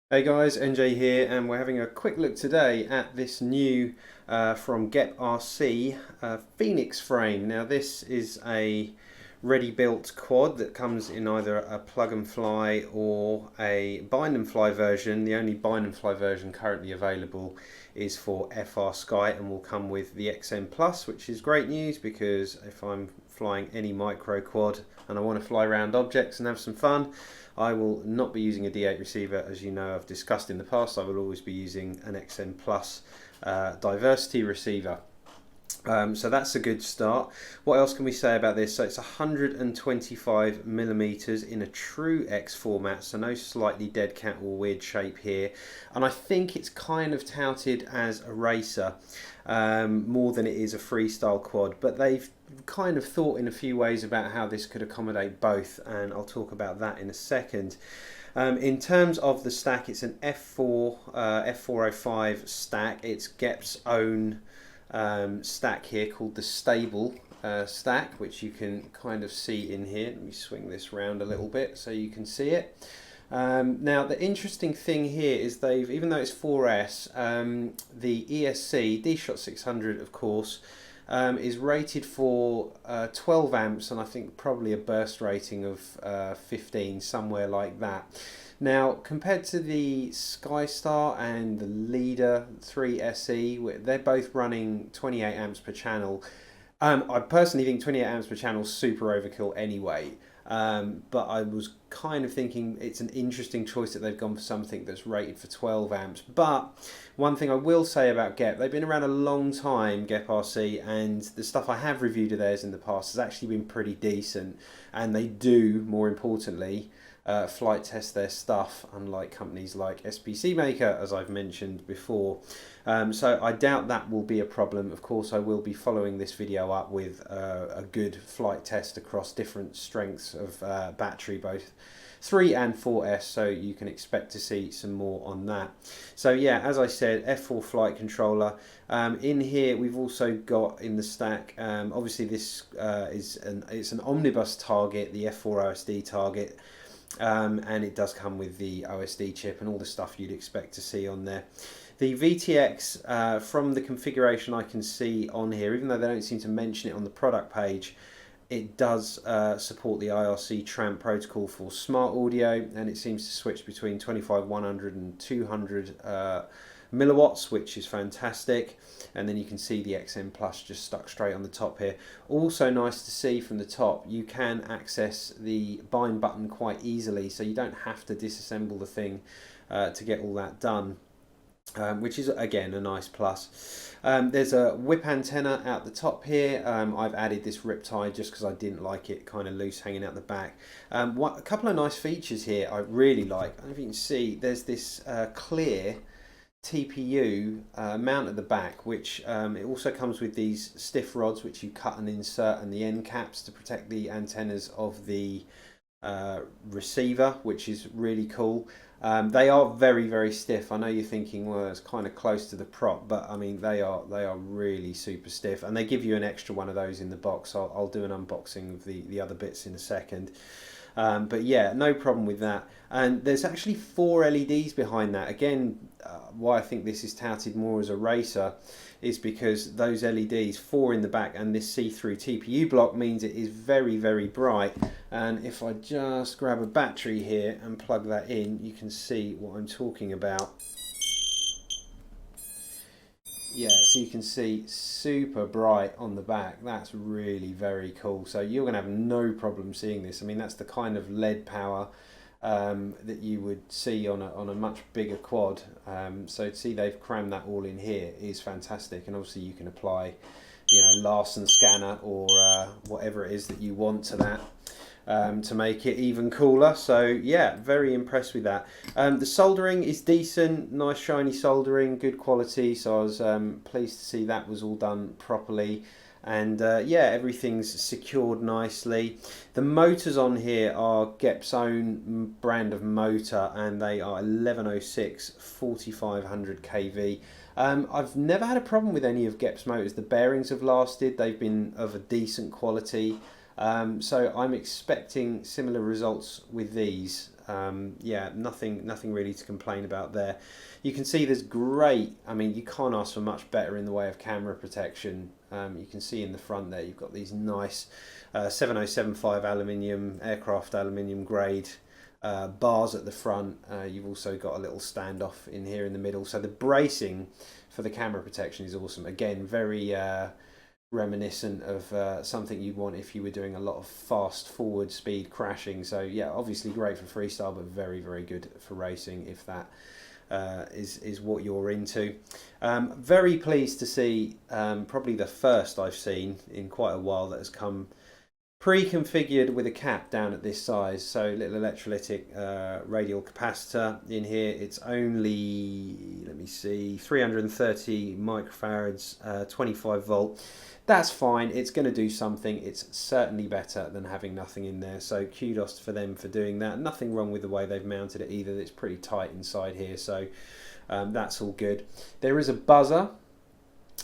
Hey guys, NJ here, and we're having a quick look today at this new from GEPRC Phoenix frame. Now this is a ready-built quad that comes in either a plug and fly or a bind and fly version. The only bind and fly version currently available is for FR Sky and will come with the XM Plus, which is great news because if I'm flying any micro quad and I want to fly around objects and have some fun, I will not be using a D8 receiver. As you know, I've discussed in the past, I will always be using an XM Plus diversity receiver. So that's a good start. What else can we say about this? So it's 125 millimeters in a true X format, so no slightly dead cat or weird shape here. And I think it's kind of touted as a racer more than it is a freestyle quad, but they've kind of thought in a few ways about how this could accommodate both, and I'll talk about that in a second. In terms of the stack, it's an F405 stack. It's GEP's own stack here called the stable stack, which you can kind of see in here. Let me swing this round a little bit so you can see it. Now the interesting thing here is they've, even though it's 4S, the ESC D-Shot 600 of course is rated for 12 amps and I think probably a burst rating of 15, somewhere like that. Now, compared to the Skystar and the Leader 3 SE, they're both running 28 amps per channel. I personally think 28 amps per channel is super overkill anyway. But I was kind of thinking it's an interesting choice that they've gone for something that's rated for 12 amps. But one thing I will say about GEP, they've been around a long time, GEPRC, and the stuff I have reviewed of theirs in the past has actually been pretty decent. And they do, more importantly, flight test their stuff, unlike companies like SPC Maker, as I've mentioned before. So I doubt that will be a problem. Of course, I will be following this video up with a good flight test across different strengths of battery, both 3 and 4S, so you can expect to see some more on that. So yeah, as I said, F4 flight controller. In here we've also got in the stack, obviously this it's an omnibus target, the F4 OSD target. And it does come with the OSD chip and all the stuff you'd expect to see on there. The VTX, from the configuration I can see on here, even though they don't seem to mention it on the product page, it does support the IRC tramp protocol for smart audio, and it seems to switch between 25, 100 and 200 milliwatts, which is fantastic. And then you can see the XM Plus just stuck straight on the top here. Also nice to see from the top, you can access the bind button quite easily, so you don't have to disassemble the thing to get all that done. Which is again a nice plus. There's a whip antenna out the top here. I've added this riptide just because I didn't like it kind of loose hanging out the back. A couple of nice features here I really like. I don't know if you can see, there's this clear TPU mount at the back, which it also comes with these stiff rods which you cut and insert, and the end caps to protect the antennas of the receiver, which is really cool. They are very, very stiff. I know you're thinking, well, it's kind of close to the prop, but I mean they are really super stiff, and they give you an extra one of those in the box. I'll do an unboxing of the other bits in a second. But yeah, no problem with that. And there's actually 4 LEDs behind that. Again, why I think this is touted more as a racer is because those LEDs, 4 in the back, and this see-through TPU block means it is very, very bright. And if I just grab a battery here and plug that in, you can see what I'm talking about. Yeah, so you can see super bright on the back. That's really very cool. So you're going to have no problem seeing this. I mean, that's the kind of LED power that you would see on a much bigger quad. So to see they've crammed that all in here is fantastic. And obviously you can apply, you know, Larson scanner or whatever it is that you want to that. To make it even cooler. So yeah, very impressed with that. The soldering is decent, nice shiny soldering, good quality, so I was pleased to see that was all done properly. And yeah, everything's secured nicely. The motors on here are GEP's own brand of motor, and they are 1106 4500 kV. I've never had a problem with any of GEP's motors. The bearings have lasted, they've been of a decent quality. So I'm expecting similar results with these. Yeah, nothing really to complain about there. You can see there's great, I mean, you can't ask for much better in the way of camera protection. You can see in the front there you've got these nice 7075 aluminium, aircraft aluminium grade bars at the front. You've also got a little standoff in here in the middle, so the bracing for the camera protection is awesome. Again, very reminiscent of something you'd want if you were doing a lot of fast forward speed crashing. So yeah, obviously great for freestyle, but very good for racing if that is what you're into. Very pleased to see, probably the first I've seen in quite a while that has come pre-configured with a cap down at this size. So little electrolytic radial capacitor in here. It's only, let me see, 330 microfarads, 25 volt. That's fine, it's going to do something. It's certainly better than having nothing in there, so kudos for them for doing that. Nothing wrong with the way they've mounted it either. It's pretty tight inside here, so that's all good. There is a buzzer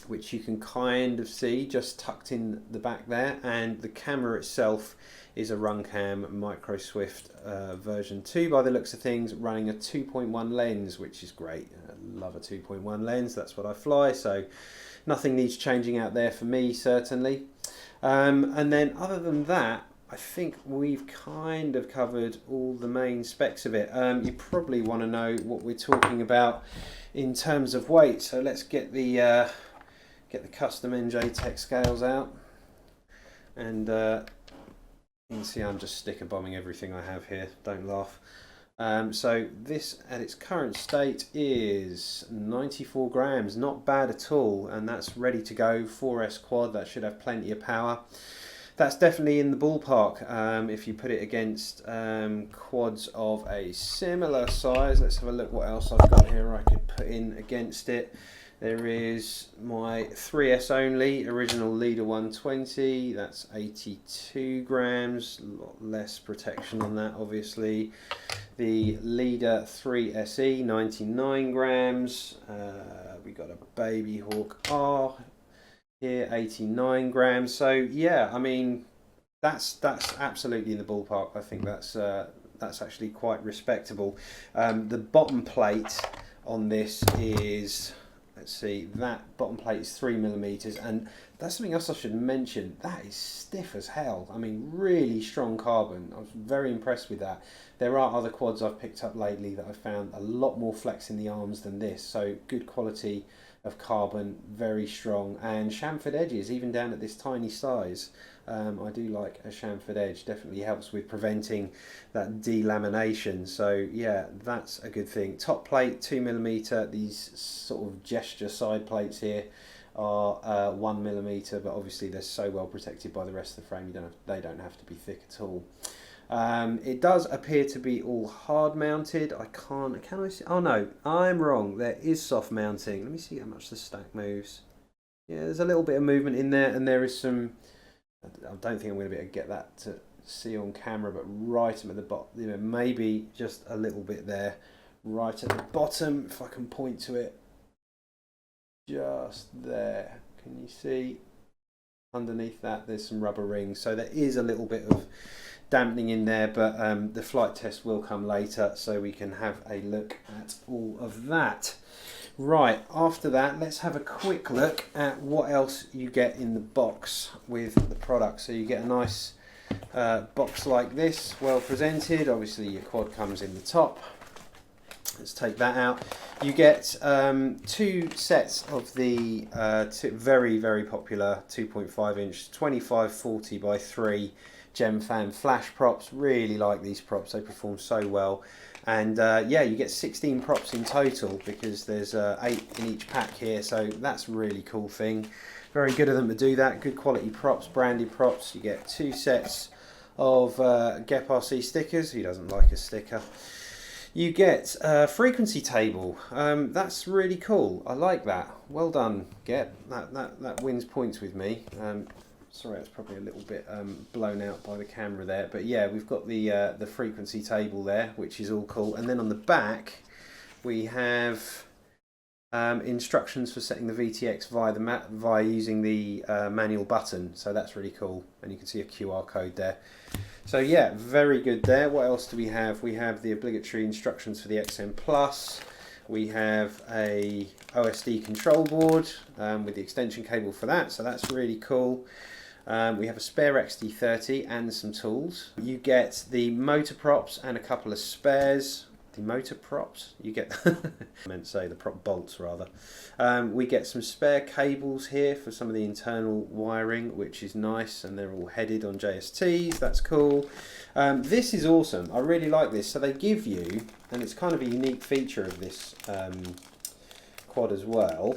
which you can kind of see just tucked in the back there, and the camera itself is a Runcam Micro Swift version 2 by the looks of things, running a 2.1 lens, which is great. I love a 2.1 lens, that's what I fly, so nothing needs changing out there for me, certainly. And then other than that, I think we've kind of covered all the main specs of it. You probably want to know what we're talking about in terms of weight, so let's get the custom NJ Tech scales out, and you can see I'm just sticker bombing everything I have here, don't laugh. So this at its current state is 94 grams, not bad at all, and that's ready to go. 4S quad, that should have plenty of power. That's definitely in the ballpark. If you put it against quads of a similar size, let's have a look what else I've got here I could put in against it. There is my 3S only original Leader 120, that's 82 grams, a lot less protection on that obviously. The Leader 3SE, 99 grams. We got a Baby Hawk R here, 89 grams. So yeah, I mean that's absolutely in the ballpark. I think that's actually quite respectable. The bottom plate on this is, let's see, that bottom plate is 3mm, and that's something else I should mention. That is stiff as hell. I mean, really strong carbon. I was very impressed with that. There are other quads I've picked up lately that I found a lot more flex in the arms than this, so good quality of carbon, very strong, and chamfered edges even down at this tiny size. I do like a chamfered edge, definitely helps with preventing that delamination, so yeah, that's a good thing. Top plate 2mm, these sort of gesture side plates here are 1mm, but obviously they're so well protected by the rest of the frame they don't have to be thick at all. It does appear to be all hard mounted. Can I see? Oh no, I'm wrong. There is soft mounting. Let me see how much the stack moves. Yeah, there's a little bit of movement in there, and there is some, I don't think I'm going to be able to get that to see on camera, but right at the bottom, you know, maybe just a little bit there, right at the bottom, if I can point to it, just there. Can you see? Underneath that, there's some rubber rings, so there is a little bit of dampening in there, but the flight test will come later, so we can have a look at all of that. Right, after that, let's have a quick look at what else you get in the box with the product. So you get a nice box like this, well presented. Obviously your quad comes in the top. Let's take that out. You get two sets of the very popular 2.5 inch 2540 by 3 GemFan flash props. Really like these props, they perform so well. And yeah, you get 16 props in total because there's 8 in each pack here, so that's a really cool thing. Very good of them to do that. Good quality props, branded props. You get 2 sets of GEPRC stickers. Who doesn't like a sticker? You get a frequency table. That's really cool. I like that. Well done, Gep. That wins points with me. Sorry, it's probably a little bit blown out by the camera there, but yeah, we've got the frequency table there, which is all cool. And then on the back, we have instructions for setting the VTX via using the manual button. So that's really cool, and you can see a QR code there. So yeah, very good there. What else do we have? We have the obligatory instructions for the XM Plus. We have a OSD control board with the extension cable for that, so that's really cool. We have a spare XT30 and some tools. You get the motor props and a couple of spares. The motor props, you get, I meant to say the prop bolts rather. We get some spare cables here for some of the internal wiring, which is nice, and they're all headed on JSTs, that's cool. This is awesome, I really like this. So they give you, and it's kind of a unique feature of this quad as well,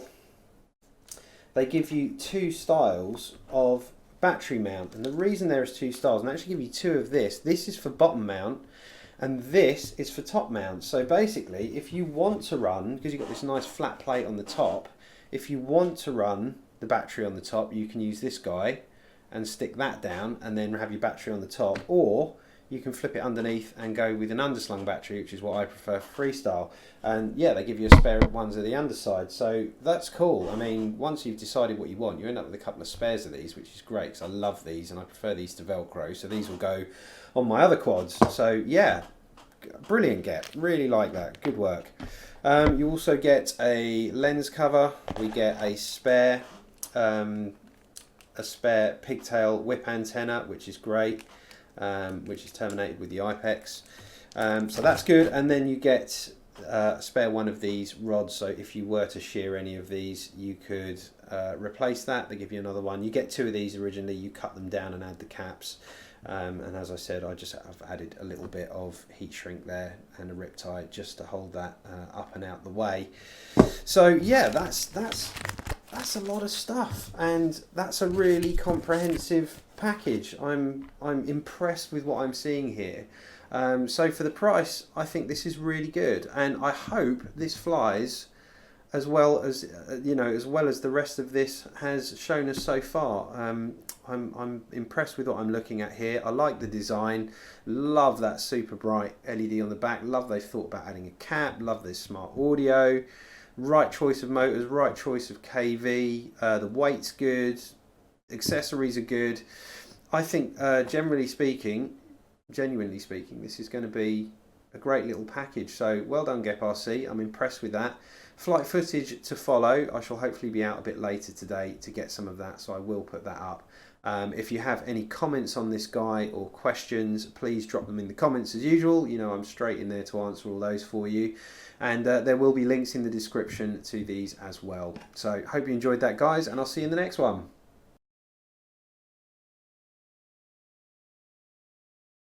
they give you two styles of battery mount. And the reason there is two styles, and I actually give you two of this is for bottom mount, and this is for top mount. So basically, if you want to run, because you've got this nice flat plate on the top, if you want to run the battery on the top, you can use this guy and stick that down and then have your battery on the top, or you can flip it underneath and go with an underslung battery, which is what I prefer for freestyle. And yeah, they give you a spare ones at the underside, so that's cool. I mean, once you've decided what you want, you end up with a couple of spares of these, which is great, because I love these and I prefer these to Velcro, so these will go on my other quads. So yeah, brilliant get, really like that, good work. You also get a lens cover, we get a spare pigtail whip antenna, which is great, which is terminated with the IPEX, so that's good. And then you get a spare one of these rods, so if you were to shear any of these, you could replace that. They give you another one. You get two of these originally, you cut them down and add the caps. And as I said, I've added a little bit of heat shrink there and a rip tie just to hold that up and out the way. So yeah, that's a lot of stuff, and that's a really comprehensive package. I'm impressed with what I'm seeing here. So for the price, I think this is really good, and I hope this flies as well as the rest of this has shown us so far. I'm impressed with what I'm looking at here. I like the design, love that super bright LED on the back, love they've thought about adding a cap, love this smart audio, right choice of motors, right choice of KV, the weight's good, accessories are good. I think genuinely speaking, this is going to be a great little package. So well done GEPRC, I'm impressed with that. Flight footage to follow. I shall hopefully be out a bit later today to get some of that, so I will put that up. If you have any comments on this guy or questions, please drop them in the comments as usual. You know, I'm straight in there to answer all those for you. And there will be links in the description to these as well. So hope you enjoyed that, guys, and I'll see you in the next one.